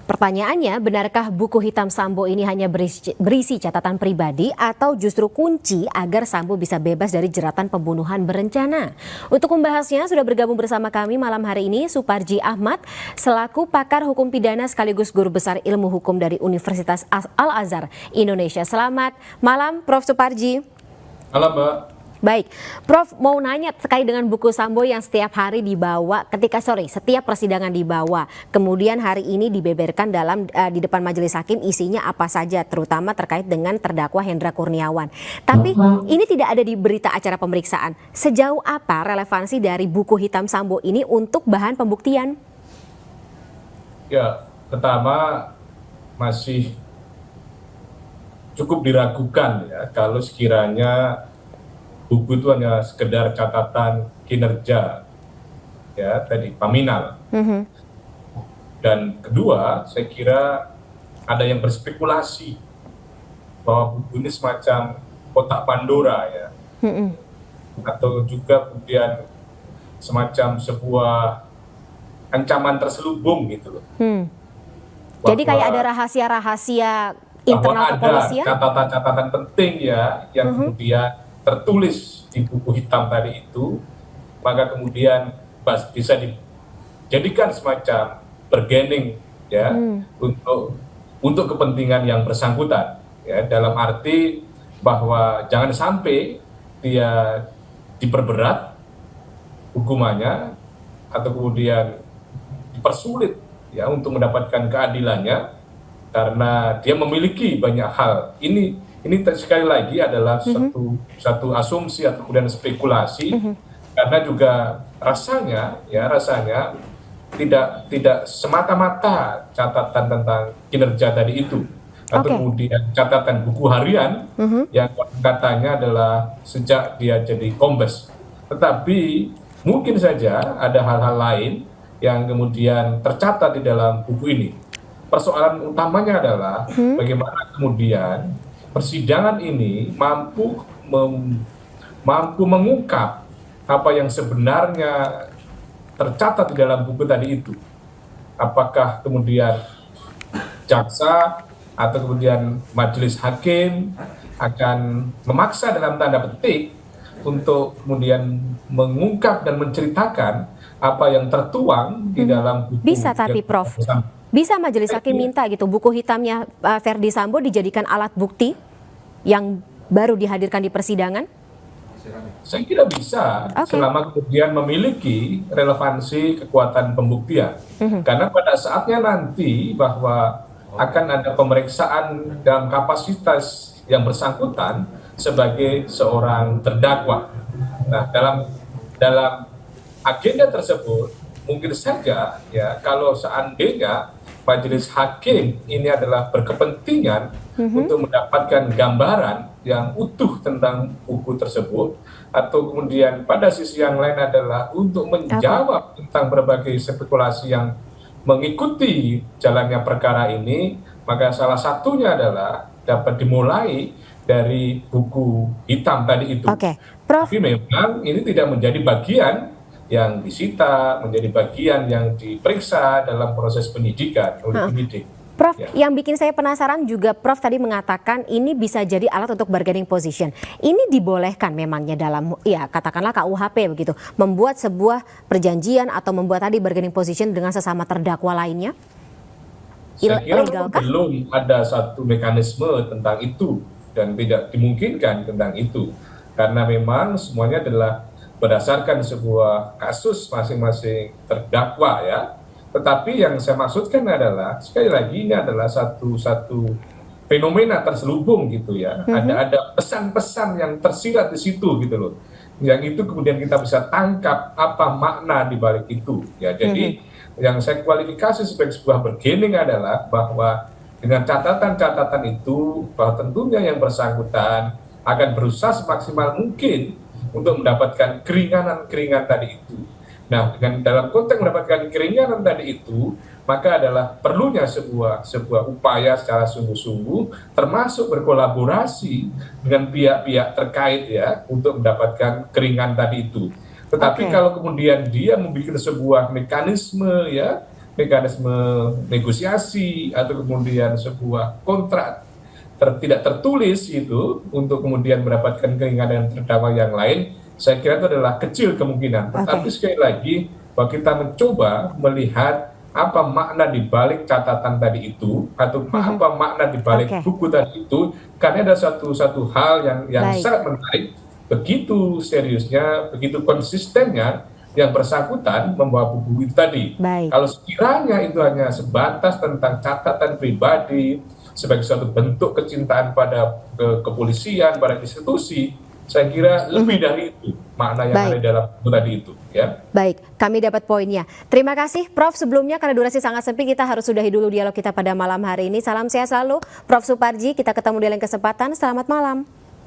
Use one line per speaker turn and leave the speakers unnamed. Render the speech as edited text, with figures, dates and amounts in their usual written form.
Pertanyaannya, benarkah buku hitam Sambo ini hanya berisi catatan pribadi atau justru kunci agar Sambo bisa bebas dari jeratan pembunuhan berencana? Untuk membahasnya sudah bergabung bersama kami malam hari ini Suparji Ahmad selaku pakar hukum pidana sekaligus guru besar ilmu hukum dari Universitas Al-Azhar Indonesia. Selamat malam Prof. Suparji.
Halo Mbak.
Baik, Prof mau nanya terkait dengan buku Sambo yang setiap hari dibawa setiap persidangan dibawa. Kemudian hari ini dibeberkan di depan majelis hakim isinya apa saja, terutama terkait dengan terdakwa Hendra Kurniawan. Tapi ini tidak ada di berita acara pemeriksaan. Sejauh apa relevansi dari buku hitam Sambo ini untuk bahan pembuktian?
Ya, pertama masih cukup diragukan ya kalau sekiranya buku itu hanya sekedar catatan kinerja, ya tadi paminal. Dan kedua, saya kira ada yang berspekulasi bahwa buku ini semacam kotak Pandora ya, atau juga kemudian semacam sebuah ancaman terselubung gitu loh.
Jadi kayak ada rahasia-rahasia internal kepolisian?
Ada catatan-catatan penting ya yang kemudian tertulis di buku hitam tadi itu, maka kemudian bisa dijadikan semacam bargaining ya untuk kepentingan yang bersangkutan ya, dalam arti bahwa jangan sampai dia diperberat hukumannya atau kemudian dipersulit ya untuk mendapatkan keadilannya karena dia memiliki banyak hal. Ini sekali lagi adalah satu asumsi atau kemudian spekulasi, karena juga rasanya tidak semata-mata catatan tentang kinerja tadi itu atau kemudian catatan buku harian yang katanya adalah sejak dia jadi kombes, tetapi mungkin saja ada hal-hal lain yang kemudian tercatat di dalam buku ini. Persoalan utamanya adalah bagaimana kemudian persidangan ini mampu mengungkap apa yang sebenarnya tercatat di dalam buku tadi itu. Apakah kemudian jaksa atau kemudian majelis hakim akan memaksa dalam tanda petik untuk kemudian mengungkap dan menceritakan apa yang tertuang di dalam buku.
Bisa tapi Prof, bisa majelis hakim minta gitu buku hitamnya Verdi Sambo dijadikan alat bukti yang baru dihadirkan di persidangan?
Saya kira bisa, selama kemudian memiliki relevansi kekuatan pembuktian. Karena pada saatnya nanti bahwa akan ada pemeriksaan dalam kapasitas yang bersangkutan sebagai seorang terdakwa. Nah, dalam agenda tersebut mungkin saja ya kalau seandainya majelis hakim ini adalah berkepentingan untuk mendapatkan gambaran yang utuh tentang buku tersebut, atau kemudian pada sisi yang lain adalah untuk menjawab tentang berbagai spekulasi yang mengikuti jalannya perkara ini, maka salah satunya adalah dapat dimulai dari buku hitam tadi itu.
Prof.
Tapi memang ini tidak menjadi bagian yang disita, menjadi bagian yang diperiksa dalam proses penyidikan oleh penyidik.
Prof, yang bikin saya penasaran juga Prof tadi mengatakan ini bisa jadi alat untuk bargaining position. Ini dibolehkan memangnya dalam katakanlah KUHP begitu, membuat sebuah perjanjian atau membuat tadi bargaining position dengan sesama terdakwa lainnya?
Saya kira belum ada satu mekanisme tentang itu dan tidak dimungkinkan tentang itu, karena memang semuanya adalah berdasarkan sebuah kasus masing-masing terdakwa ya. Tetapi yang saya maksudkan adalah sekali lagi ini adalah satu fenomena terselubung gitu ya. Ada pesan-pesan yang tersirat di situ gitu loh. Yang itu kemudian kita bisa tangkap apa makna di balik itu ya. Jadi yang saya kualifikasi sebagai sebuah bargaining adalah bahwa dengan catatan-catatan itu bahwa tentunya yang bersangkutan akan berusaha semaksimal mungkin untuk mendapatkan keringanan tadi itu. Nah, dengan dalam konteks mendapatkan keringanan tadi itu, maka adalah perlunya sebuah upaya secara sungguh-sungguh, termasuk berkolaborasi dengan pihak-pihak terkait ya, untuk mendapatkan keringanan tadi itu. Tetapi kalau kemudian dia membuat sebuah mekanisme ya, mekanisme negosiasi atau kemudian sebuah kontrak tidak tertulis itu untuk kemudian mendapatkan keringanan terdakwa yang lain, saya kira itu adalah kecil kemungkinan. Tetapi sekali lagi, bahwa kita mencoba melihat apa makna di balik catatan tadi itu, atau apa makna di balik buku tadi itu, karena ada satu hal yang sangat menarik, begitu seriusnya, begitu konsistennya yang bersangkutan membawa buku itu tadi. Kalau sekiranya itu hanya sebatas tentang catatan pribadi, sebagai suatu bentuk kecintaan pada kepolisian, pada institusi, saya kira lebih dari itu makna yang ada dalam buku tadi itu. Ya.
Baik, kami dapat poinnya. Terima kasih Prof. Sebelumnya karena durasi sangat sempit, kita harus sudahi dulu dialog kita pada malam hari ini. Salam sehat selalu, Prof. Suparji. Kita ketemu di lain kesempatan. Selamat malam.